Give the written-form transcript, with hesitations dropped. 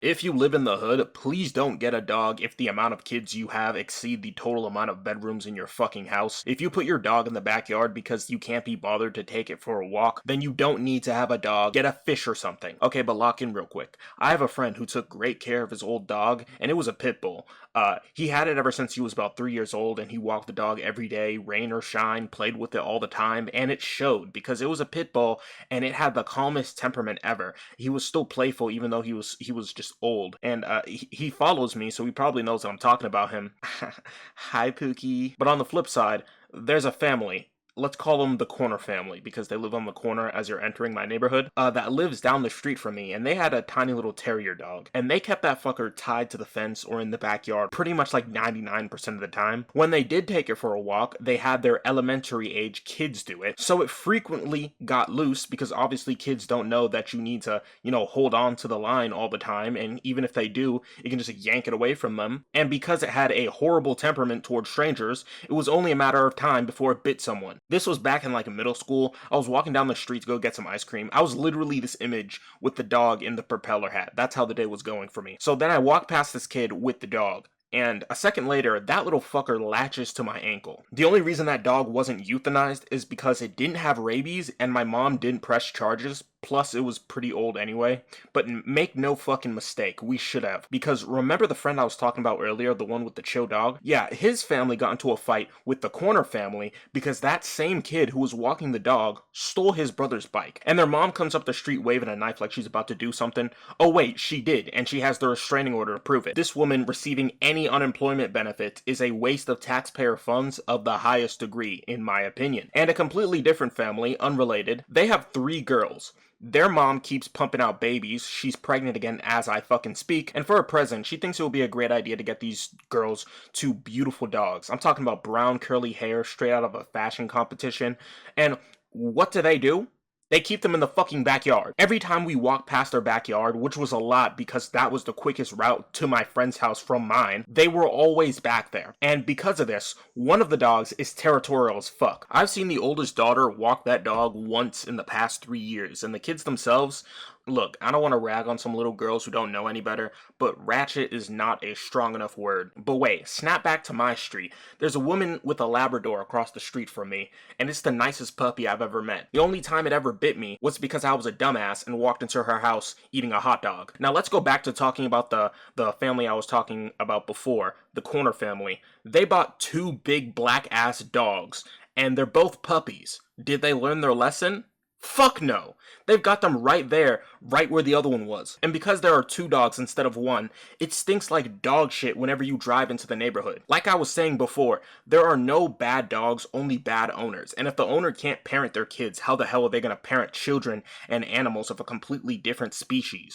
If you live in the hood, please don't get a dog if the amount of kids you have exceed the total amount of bedrooms in your fucking house. If you put your dog in the backyard because you can't be bothered to take it for a walk, then you don't need to have a dog. Get a fish or something. Okay, but lock in real quick. I have a friend who took great care of his old dog, and it was a pit bull. He had it ever since he was about 3 years old, and he walked the dog every day, rain or shine, played with it all the time, and it showed because it was a pit bull and it had the calmest temperament ever. He was still playful even though he was just old, and he follows me, so he probably knows that I'm talking about him. Hi, Pookie. But on the flip side, there's a family. Let's call them the corner family because they live on the corner as you're entering my neighborhood. That lives down the street from me, and they had a tiny little terrier dog, and they kept that fucker tied to the fence or in the backyard pretty much like 99% of the time. When they did take it for a walk, they had their elementary age kids do it, so it frequently got loose because obviously kids don't know that you need to, hold on to the line all the time, and even if they do, you can just yank it away from them. And because it had a horrible temperament towards strangers, it was only a matter of time before it bit someone. This was back in like middle school. I was walking down the street to go get some ice cream. I was literally this image with the dog in the propeller hat. That's how the day was going for me. So then I walked past this kid with the dog. And a second later, that little fucker latches to my ankle. The only reason that dog wasn't euthanized is because it didn't have rabies and my mom didn't press charges. Plus, it was pretty old anyway. But make no fucking mistake, we should have. Because remember the friend I was talking about earlier, the one with the chill dog? Yeah, his family got into a fight with the corner family because that same kid who was walking the dog stole his brother's bike. And their mom comes up the street waving a knife like she's about to do something. Oh wait, she did, and she has the restraining order to prove it. This woman receiving any unemployment benefit is a waste of taxpayer funds of the highest degree, in my opinion. And a completely different family, unrelated, they have 3 girls. Their mom keeps pumping out babies. She's pregnant again as I fucking speak. And for a present, she thinks it would be a great idea to get these girls 2 beautiful dogs. I'm talking about brown curly hair straight out of a fashion competition. And what do? They keep them in the fucking backyard. Every time we walk past their backyard, which was a lot because that was the quickest route to my friend's house from mine, they were always back there. And because of this, one of the dogs is territorial as fuck. I've seen the oldest daughter walk that dog once in the past 3 years, and the kids themselves, look, I don't want to rag on some little girls who don't know any better, but ratchet is not a strong enough word. But wait, snap back to my street. There's a woman with a Labrador across the street from me, and it's the nicest puppy I've ever met. The only time it ever bit me was because I was a dumbass and walked into her house eating a hot dog. Now let's go back to talking about the family I was talking about before, the corner family. They bought 2 big black ass dogs, and they're both puppies. Did they learn their lesson? Fuck no! They've got them right there, right where the other one was. And because there are 2 dogs instead of 1, it stinks like dog shit whenever you drive into the neighborhood. Like I was saying before, there are no bad dogs, only bad owners. And if the owner can't parent their kids, how the hell are they gonna parent children and animals of a completely different species?